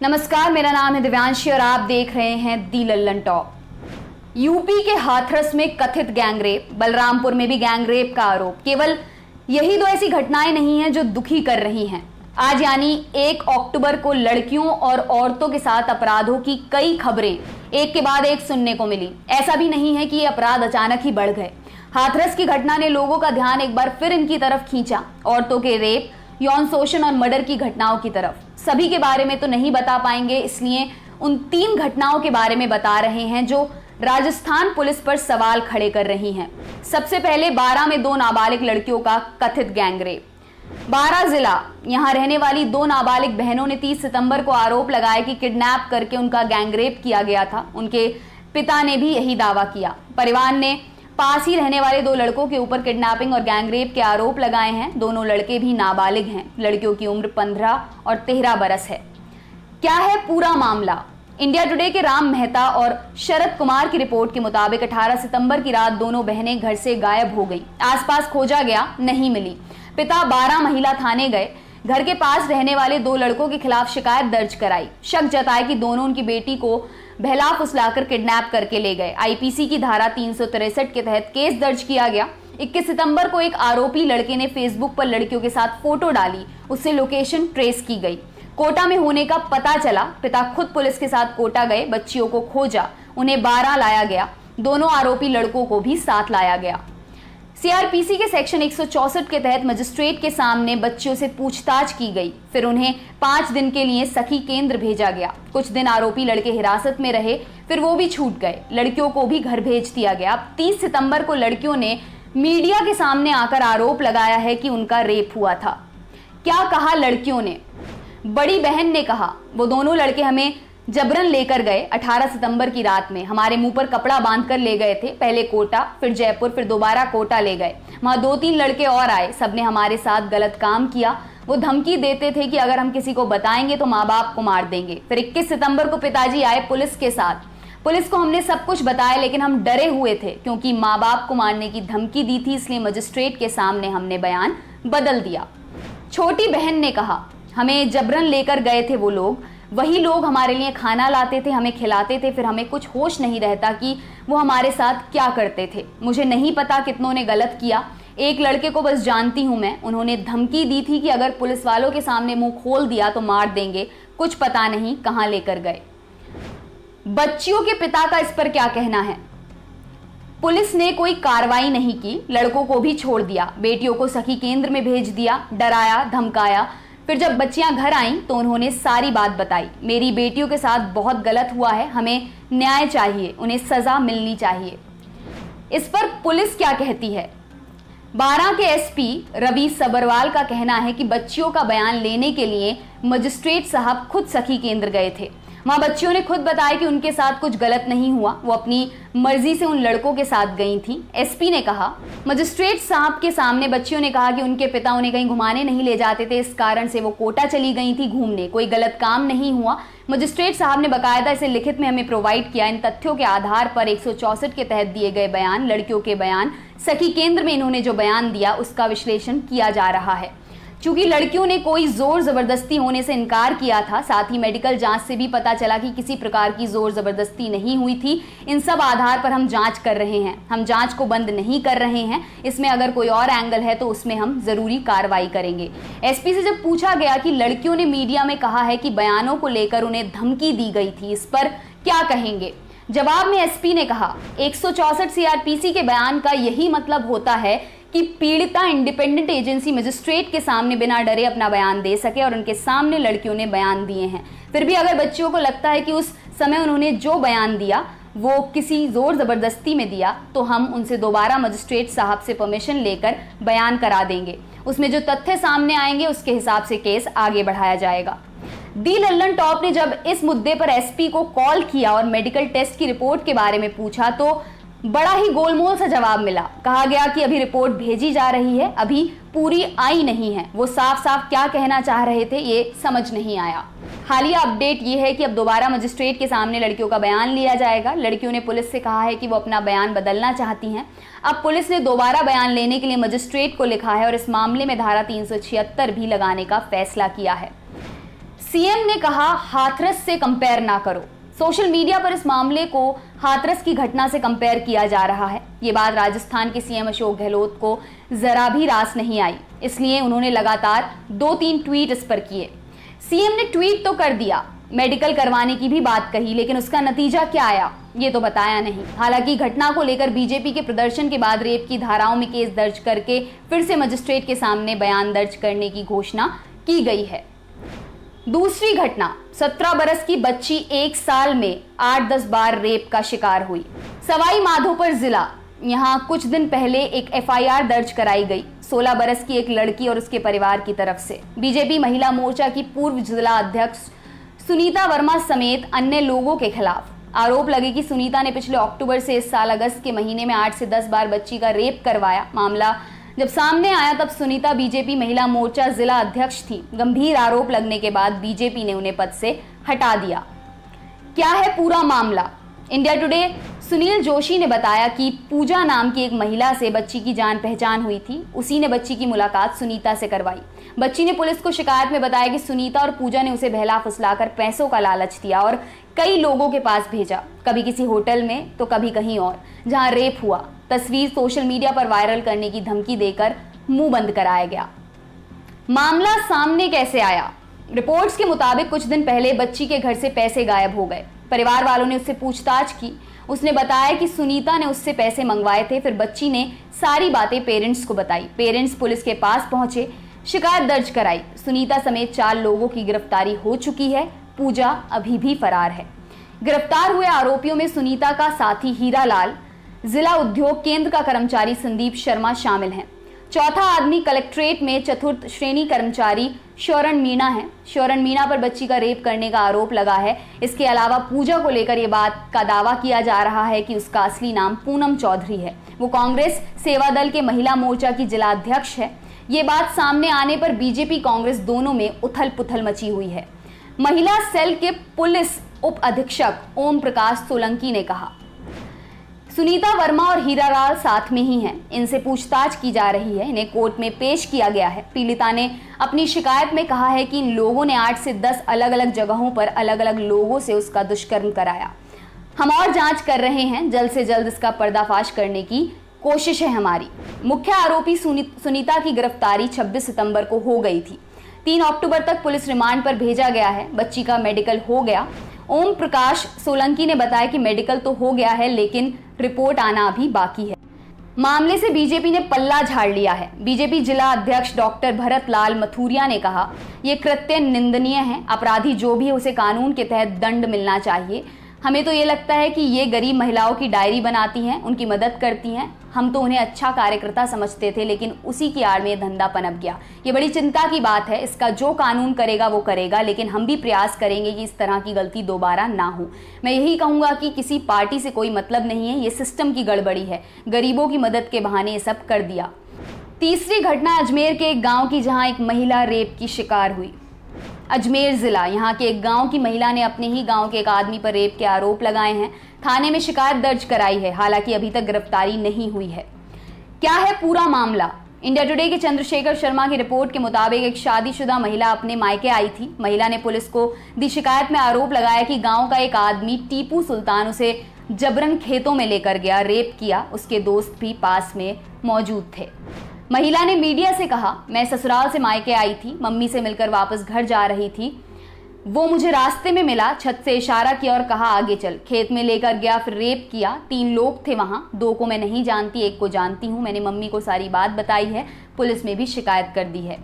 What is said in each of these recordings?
नमस्कार, मेरा नाम है दिव्यांशी और आप देख रहे हैं दी लल्लन टॉप। यूपी के हाथरस में कथित गैंगरेप, बलरामपुर में भी गैंगरेप का आरोप। केवल यही दो ऐसी घटनाएं नहीं हैं जो दुखी कर रही हैं। आज यानी 1 अक्टूबर को लड़कियों और औरतों के साथ अपराधों की कई खबरें एक के बाद एक सुनने को मिली। ऐसा भी नहीं है कि ये अपराध अचानक ही बढ़ गए। हाथरस की घटना ने लोगों का ध्यान एक बार फिर इनकी तरफ खींचा, औरतों के रेप, यौन शोषण और मर्डर की घटनाओं की तरफ। सभी के बारे में तो नहीं बता पाएंगे, इसलिए उन 3 घटनाओं के बारे में बता रहे हैं जो राजस्थान पुलिस पर सवाल खड़े कर रही हैं। सबसे पहले 12 में 2 नाबालिग लड़कियों का कथित गैंगरेप। 12 जिला, यहां रहने वाली 2 नाबालिग बहनों ने 30 सितंबर को आरोप लगाया कि किडनैप करके उनका गैंगरेप किया गया था। उनके पिता ने भी यही दावा किया। परिवार ने पास ही रहने वाले 2 लड़कों के ऊपर किडनैपिंग और गैंगरेप के आरोप लगाए हैं। दोनों लड़के भी नाबालिग हैं। लड़कियों की उम्र 15 और 13 बरस है। क्या है पूरा मामला? इंडिया टुडे के राम मेहता और शरद कुमार की रिपोर्ट के मुताबिक 18 सितंबर की रात दोनों बहनें घर से गायब हो गईं। आसपास खोजा गया, नहीं मिली। पिता 12 महिला थाने गए, घर के पास रहने वाले 2 लड़कों के खिलाफ शिकायत दर्ज कराई। शक जताया कि दोनों उनकी बेटी को बहला फुसलाकर किडनैप करके ले गए। आईपीसी की धारा 363 के तहत केस दर्ज किया गया। 21 सितंबर को एक आरोपी लड़के ने फेसबुक पर लड़कियों के साथ फोटो डाली, उससे लोकेशन ट्रेस की गई। कोटा में होने का पता चला। पिता खुद पुलिस के साथ कोटा गए, बच्चियों को खोजा, उन्हें 12 लाया गया। दोनों आरोपी लड़कों को भी साथ लाया गया। सीआरपीसी के सेक्शन 164 के तहत मजिस्ट्रेट के सामने बच्चियों से पूछताछ की गई। फिर उन्हें 5 दिन के लिए सखी केंद्र भेजा गया। कुछ दिन आरोपी लड़के हिरासत में रहे, फिर वो भी छूट गए। लड़कियों को भी घर भेज दिया गया। अब 30 सितंबर को लड़कियों ने मीडिया के सामने आकर आरोप लगाया है कि उनका रेप हुआ था। क्या कहा लड़कियों ने? बड़ी बहन ने कहा, वो दोनों लड़के हमें जबरन लेकर गए। 18 सितंबर की रात में हमारे मुंह पर कपड़ा बांधकर ले गए थे। पहले कोटा, फिर जयपुर, फिर दोबारा कोटा ले गए। वहां 2-3 लड़के और आए, सबने हमारे साथ गलत काम किया। वो धमकी देते थे कि अगर हम किसी को बताएंगे तो माँ बाप को मार देंगे। फिर 21 सितंबर को पिताजी आए पुलिस के साथ। पुलिस को हमने सब कुछ बताया, लेकिन हम डरे हुए थे क्योंकि माँ बाप को मारने की धमकी दी थी, इसलिए मजिस्ट्रेट के सामने हमने बयान बदल दिया। छोटी बहन ने कहा, हमें जबरन लेकर गए थे वो लोग। वही लोग हमारे लिए खाना लाते थे, हमें खिलाते थे, फिर हमें कुछ होश नहीं रहता कि वो हमारे साथ क्या करते थे। मुझे नहीं पता कितनों ने गलत किया। एक लड़के को बस जानती हूं मैं, उन्होंने धमकी दी थी कि अगर पुलिस वालों के सामने मुंह खोल दिया तो मार देंगे। कुछ पता नहीं कहां लेकर गए। बच्चियों के पिता का इस पर क्या कहना है? पुलिस ने कोई कार्रवाई नहीं की, लड़कों को भी छोड़ दिया, बेटियों को सखी केंद्र में भेज दिया, डराया, धमकाया। फिर जब बच्चियां घर आईं तो उन्होंने सारी बात बताई। मेरी बेटियों के साथ बहुत गलत हुआ है, हमें न्याय चाहिए, उन्हें सजा मिलनी चाहिए। इस पर पुलिस क्या कहती है? 12 के एसपी रवि सबरवाल का कहना है कि बच्चियों का बयान लेने के लिए मजिस्ट्रेट साहब खुद सखी केंद्र गए थे। वहां बच्चियों ने खुद बताया कि उनके साथ कुछ गलत नहीं हुआ, वो अपनी मर्जी से उन लड़कों के साथ गई थी। एसपी ने कहा, मजिस्ट्रेट साहब के सामने बच्चियों ने कहा कि उनके पिता उन्हें कहीं घुमाने नहीं ले जाते थे, इस कारण से वो कोटा चली गई थी घूमने। कोई गलत काम नहीं हुआ। मजिस्ट्रेट साहब ने बकायदा इसे लिखित में हमें प्रोवाइड किया। इन तथ्यों के आधार पर 164 के तहत दिए गए बयान, लड़कियों के बयान, सखी केंद्र में इन्होंने जो बयान दिया उसका विश्लेषण किया जा रहा है। चूंकि लड़कियों ने कोई जोर जबरदस्ती होने से इनकार किया था, साथ ही मेडिकल जांच से भी पता चला कि किसी प्रकार की जोर जबरदस्ती नहीं हुई थी। इन सब आधार पर हम जांच कर रहे हैं। हम जांच को बंद नहीं कर रहे हैं। इसमें अगर कोई और एंगल है तो उसमें हम जरूरी कार्रवाई करेंगे। एसपी से जब पूछा गया कि लड़कियों ने मीडिया में कहा है कि बयानों को लेकर उन्हें धमकी दी गई थी, इस पर क्या कहेंगे? जवाब में एसपी ने कहा, 164 सीआरपीसी के बयान का यही मतलब होता है कि पीड़िता इंडिपेंडेंट एजेंसी मजिस्ट्रेट के सामने बिना डरे अपना बयान दे सके, और उनके सामने लड़कियों ने बयान दिए हैं। फिर भी अगर बच्चियों को लगता है कि उस समय उन्होंने जो बयान दिया वो किसी जोर जबरदस्ती में दिया, तो हम उनसे दोबारा मजिस्ट्रेट साहब से परमिशन लेकर बयान करा देंगे। उसमें जो तथ्य सामने आएंगे उसके हिसाब से केस आगे बढ़ाया जाएगा। दी लल्लन टॉप ने जब इस मुद्दे पर एसपी को कॉल किया और मेडिकल टेस्ट की रिपोर्ट के बारे में पूछा तो बड़ा ही गोलमोल सा जवाब मिला। कहा गया कि अभी रिपोर्ट भेजी जा रही है, अभी पूरी आई नहीं है। वो साफ साफ क्या कहना चाह रहे थे ये समझ नहीं आया। हालिया अपडेट ये है कि अब दोबारा मजिस्ट्रेट के सामने लड़कियों का बयान लिया जाएगा। लड़कियों ने पुलिस से कहा है कि वो अपना बयान बदलना चाहती हैं। अब पुलिस ने दोबारा बयान लेने के लिए मजिस्ट्रेट को लिखा है और इस मामले में धारा 376 भी लगाने का फैसला किया है। सीएम ने कहा हाथरस से कंपेयर ना करो। सोशल मीडिया पर इस मामले को हाथरस की घटना से कंपेयर किया जा रहा है। ये बात राजस्थान के सीएम अशोक गहलोत को जरा भी रास नहीं आई, इसलिए उन्होंने लगातार 2-3 ट्वीट इस पर किए। सीएम ने ट्वीट तो कर दिया, मेडिकल करवाने की भी बात कही, लेकिन उसका नतीजा क्या आया ये तो बताया नहीं। हालांकि घटना को लेकर बीजेपी के प्रदर्शन के बाद रेप की धाराओं में केस दर्ज करके फिर से मजिस्ट्रेट के सामने बयान दर्ज करने की घोषणा की गई है। दूसरी घटना, 17 बरस की बच्ची 1 साल में 8-10 बार रेप का शिकार हुई। सवाई माधोपुर जिला, यहां कुछ दिन पहले एक एफआईआर दर्ज कराई गई 16 बरस की एक लड़की और उसके परिवार की तरफ से। बीजेपी महिला मोर्चा की पूर्व जिला अध्यक्ष सुनीता वर्मा समेत अन्य लोगों के खिलाफ आरोप लगे कि सुनीता ने पिछले अक्टूबर से इस साल अगस्त के महीने में 8 से 10 बार बच्ची का रेप करवाया। मामला जब सामने आया तब सुनीता बीजेपी महिला मोर्चा जिला अध्यक्ष थी। गंभीर आरोप लगने के बाद बीजेपी ने उन्हें पद से हटा दिया। क्या है पूरा मामला? इंडिया टुडे सुनील जोशी ने बताया कि पूजा नाम की एक महिला से बच्ची की जान पहचान हुई थी। उसी ने बच्ची की मुलाकात सुनीता से करवाई। बच्ची ने पुलिस को शिकायत में बताया कि सुनीता और पूजा ने उसे बहला फुसलाकर पैसों का लालच दिया और कई लोगों के पास भेजा, कभी किसी होटल में तो कभी कहीं और, जहां रेप हुआ। तस्वीर सोशल मीडिया पर वायरल करने की धमकी देकर मुंह बंद कराया गया। मामला सामने कैसे आया? रिपोर्ट्स के मुताबिक कुछ दिन पहले बच्ची के घर से पैसे गायब हो गए। परिवार वालों ने उससे पूछताछ की। उसने बताया कि सुनीता ने उससे पैसे मंगवाए थे। फिर बच्ची ने सारी बातें पेरेंट्स को बताई। पेरेंट्स पुलिस के पास पहुंचे, शिकायत दर्ज कराई। सुनीता समेत 4 लोगों की गिरफ्तारी हो चुकी है। पूजा अभी भी फरार है। गिरफ्तार हुए आरोपियों में सुनीता का साथी हीरा लाल, जिला उद्योग केंद्र का कर्मचारी संदीप शर्मा शामिल हैं। चौथा आदमी कलेक्ट्रेट में चतुर्थ श्रेणी कर्मचारी शौरण मीणा है। शौरण मीणा पर बच्ची का रेप करने का आरोप लगा है। इसके अलावा पूजा को लेकर यह बात का दावा किया जा रहा है कि उसका असली नाम पूनम चौधरी है। वो कांग्रेस सेवा दल के महिला मोर्चा की जिला अध्यक्ष है। ये बात सामने आने पर बीजेपी कांग्रेस दोनों में उथल पुथल मची हुई है। महिला सेल के पुलिस उप अधीक्षक ओम प्रकाश सोलंकी ने कहा, सुनीता वर्मा और हीरा लाल साथ में ही हैं। इनसे पूछताछ की जा रही है। इन्हें कोर्ट में पेश किया गया है। पीड़िता ने अपनी शिकायत में कहा है कि इन लोगों ने 8 से 10 अलग अलग जगहों पर अलग अलग लोगों से उसका दुष्कर्म कराया। हम और जांच कर रहे हैं। जल्द से जल्द इसका पर्दाफाश करने की कोशिश है हमारी। मुख्य आरोपी सुनीता की गिरफ्तारी 26 सितंबर को हो गई थी। 3 अक्टूबर तक पुलिस रिमांड पर भेजा गया है। बच्ची का मेडिकल हो गया। ओम प्रकाश सोलंकी ने बताया कि मेडिकल तो हो गया है, लेकिन रिपोर्ट आना अभी बाकी है। मामले से बीजेपी ने पल्ला झाड़ लिया है। बीजेपी जिला अध्यक्ष डॉक्टर भरत लाल मथुरिया ने कहा, यह कृत्य निंदनीय है। अपराधी जो भी है उसे कानून के तहत दंड मिलना चाहिए। हमें तो ये लगता है कि ये गरीब महिलाओं की डायरी बनाती हैं, उनकी मदद करती हैं। हम तो उन्हें अच्छा कार्यकर्ता समझते थे, लेकिन उसी की आड़ में ये धंधा पनप गया। ये बड़ी चिंता की बात है। इसका जो कानून करेगा वो करेगा, लेकिन हम भी प्रयास करेंगे कि इस तरह की गलती दोबारा ना हो। मैं यही कहूँगा कि किसी पार्टी से कोई मतलब नहीं है, ये सिस्टम की गड़बड़ी है। गरीबों की मदद के बहाने ये सब कर दिया। तीसरी घटना अजमेर के एक गाँव की, जहाँ एक महिला रेप की शिकार हुई। अजमेर जिला, यहाँ के एक गांव की महिला ने अपने ही गांव के एक आदमी पर रेप के आरोप लगाए हैं। थाने में शिकायत दर्ज कराई है। हालांकि अभी तक गिरफ्तारी नहीं हुई है। क्या है पूरा मामला? इंडिया टुडे के चंद्रशेखर शर्मा की रिपोर्ट के मुताबिक एक शादीशुदा महिला अपने मायके आई थी। महिला ने पुलिस को दी शिकायत में आरोप लगाया कि गाँव का एक आदमी टीपू सुल्तान उसे जबरन खेतों में लेकर गया, रेप किया। उसके दोस्त भी पास में मौजूद थे। महिला ने मीडिया से कहा, मैं ससुराल से मायके आई थी, मम्मी से मिलकर वापस घर जा रही थी। वो मुझे रास्ते में मिला, छत से इशारा किया और कहा आगे चल। खेत में लेकर गया, फिर रेप किया। 3 लोग थे वहां, 2 को मैं नहीं जानती, 1 को जानती हूं। मैंने मम्मी को सारी बात बताई है। पुलिस में भी शिकायत कर दी है।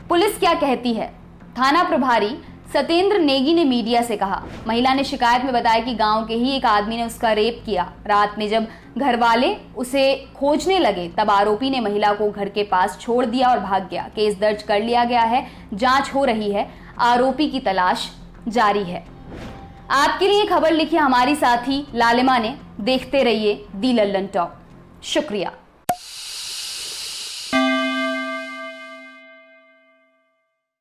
पुलिस क्या कहती है? थाना प्रभारी सत्येंद्र नेगी ने मीडिया से कहा, महिला ने शिकायत में बताया कि गांव के ही एक आदमी ने उसका रेप किया। रात में जब घर वाले उसे खोजने लगे तब आरोपी ने महिला को घर के पास छोड़ दिया और भाग गया। केस दर्ज कर लिया गया है, जांच हो रही है, आरोपी की तलाश जारी है। आपके लिए खबर लिखी हमारी साथी लालिमा ने। देखते रहिए दी लल्लन टॉक। शुक्रिया।